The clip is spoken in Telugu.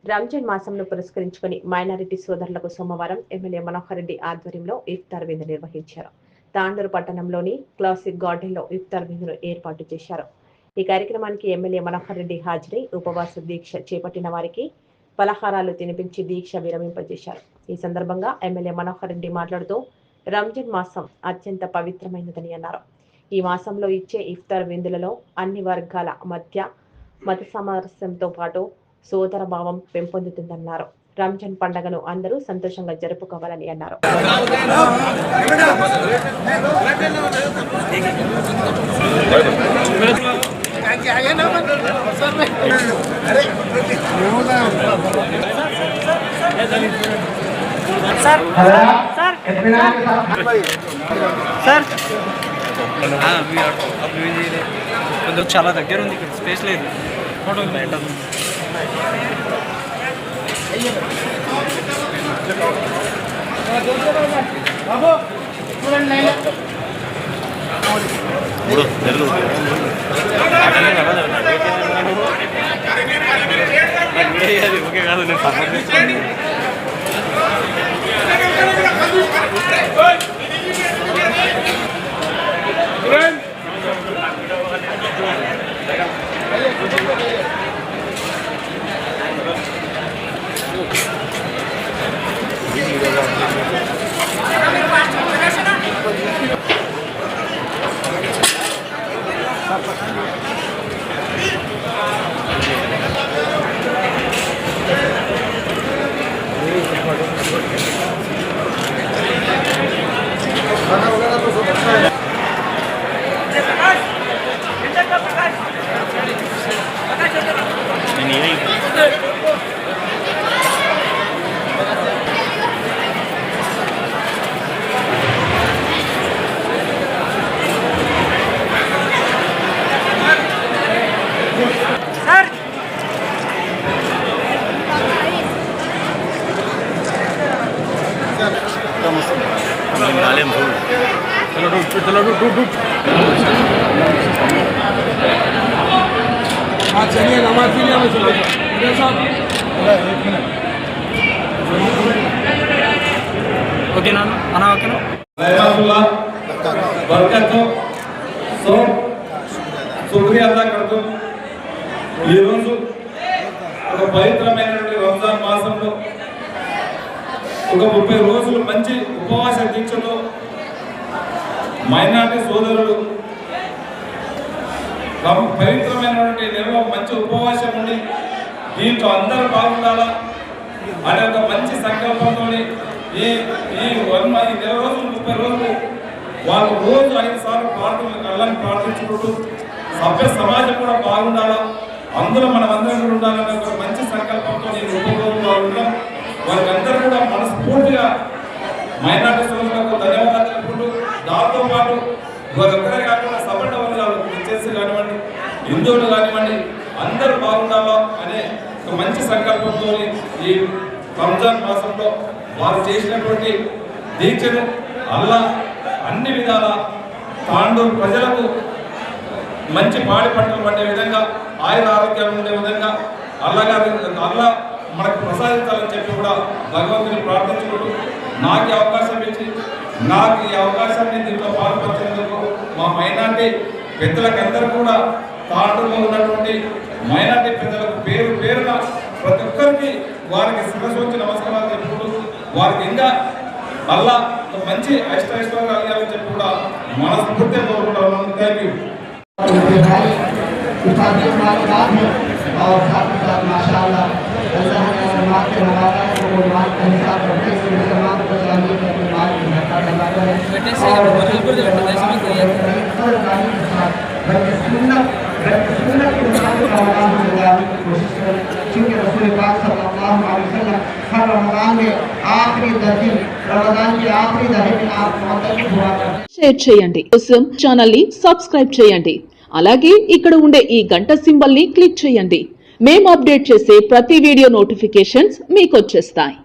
రంజాన్ మాసంను పురస్కరించుకుని మైనారిటీ సోదరులకు సోమవారం ఎమ్మెల్యే మనోహర్ రెడ్డి ఆధ్వర్యంలో ఇఫ్తార్ విందు నిర్వహించారు. తాండూరు పట్టణంలోని క్లాసిక్ గార్డెన్ లో ఇఫ్తార్ విందును ఏర్పాటు చేశారు. ఈ కార్యక్రమానికి ఎమ్మెల్యే మనోహర్ రెడ్డి హాజరై ఉపవాస దీక్ష చేపట్టిన వారికి పలహారాలు తినిపించి దీక్ష విరమింపజేశారు. ఈ సందర్భంగా ఎమ్మెల్యే మనోహర్ రెడ్డి మాట్లాడుతూ రంజాన్ మాసం అత్యంత పవిత్రమైనదని అన్నారు. ఈ మాసంలో ఇచ్చే ఇఫ్తార్ విందులలో అన్ని వర్గాల మధ్య మత సామరస్యంతో పాటు సోదర భావం పెంపొందుతుందన్నారు. రంజాన్ పండుగను అందరూ సంతోషంగా జరుపుకోవాలని అన్నారు. చాలా దగ్గర ఉంది, ఇక్కడ స్పేస్ లేదు. ఓకే కాదు, నేను సంబంధించండి. चलिए नमाज के लिए ओके ना अना ओके ना बरकत सो शुक्रिया अदा करतू ఈ రోజు ఒక పవిత్రమైనటువంటి రంజాన్ మాసంలో ఒక 30 రోజులు మంచి ఉపవాస దీక్షతో మైనారిటీ సోదరులు పవిత్రమైనటువంటి నిర్వహణ మంచి ఉపవాసం ఉండి దీంట్లో అందరూ బాగుండాలా అనే ఒక మంచి సంకల్పంతో ఈ 30 రోజులు వాళ్ళు రోజు 5 సార్లు ప్రార్థనలు అల్లాహ్ని ప్రార్థించుకుంటూ సభ్య సమాజం కూడా బాగుండాలా, అందులో మనం అందరం కూడా ఉండాలనే ఒక మంచి సంకల్పంతో ఈ 30 రోజులు ఉన్నాం. వారికి అందరూ కూడా మనస్ఫూర్తిగా మైనారిటీ సోదరులకు ధన్యవాదాలు తెలుపుకుంటూ దాంతో పాటు వారొక్కరే కాకుండా సభ్యుల చేసి కానివ్వండి, హిందువులు కానివ్వండి, అందరూ బాగుండాలా అనే ఒక మంచి సంకల్పంతో ఈ రంజాన్ మాసంలో వారు చేసినటువంటి దీక్షను అల్లాహ్ అన్ని విధాల తాండూరు ప్రజలకు మంచి పాడి పంటలు పండే విధంగా ఆయుర ఆరోగ్యాలు ఉండే విధంగా అల్లాహ్ మనకు ప్రసాదించాలని చెప్పి కూడా భగవంతుని ప్రార్థించుకుంటూ నాకు అవకాశం ఇచ్చి నాకు ఈ అవకాశాన్ని దీంట్లో పాల్పంచేందుకు మా మైనారిటీ పెద్దలకు అందరూ కూడా తాండూరులో ఉన్నటువంటి మైనారిటీ పెద్దలకు పేరు పేరున ప్రతి ఒక్కరికి వారికి శిరస్సు వచ్చి నమస్కారాలు చెప్పుకుంటూ వారికి ఇంకా అల్లా మంచి ఐశ్వర్యం కలిగాలని చెప్పి కూడా మనస్ఫూర్తిగా కోరుకుంటాను. Thank you. షేర్ చేయండి, ఛానల్ ని సబ్స్క్రైబ్ చేయండి. అలాగే ఇక్కడ ఉండే ఈ గంట సింబల్ ని క్లిక్ చేయండి. మేము అప్డేట్ చేసే ప్రతి వీడియో నోటిఫికేషన్స్ మీకు వచ్చేస్తాయి.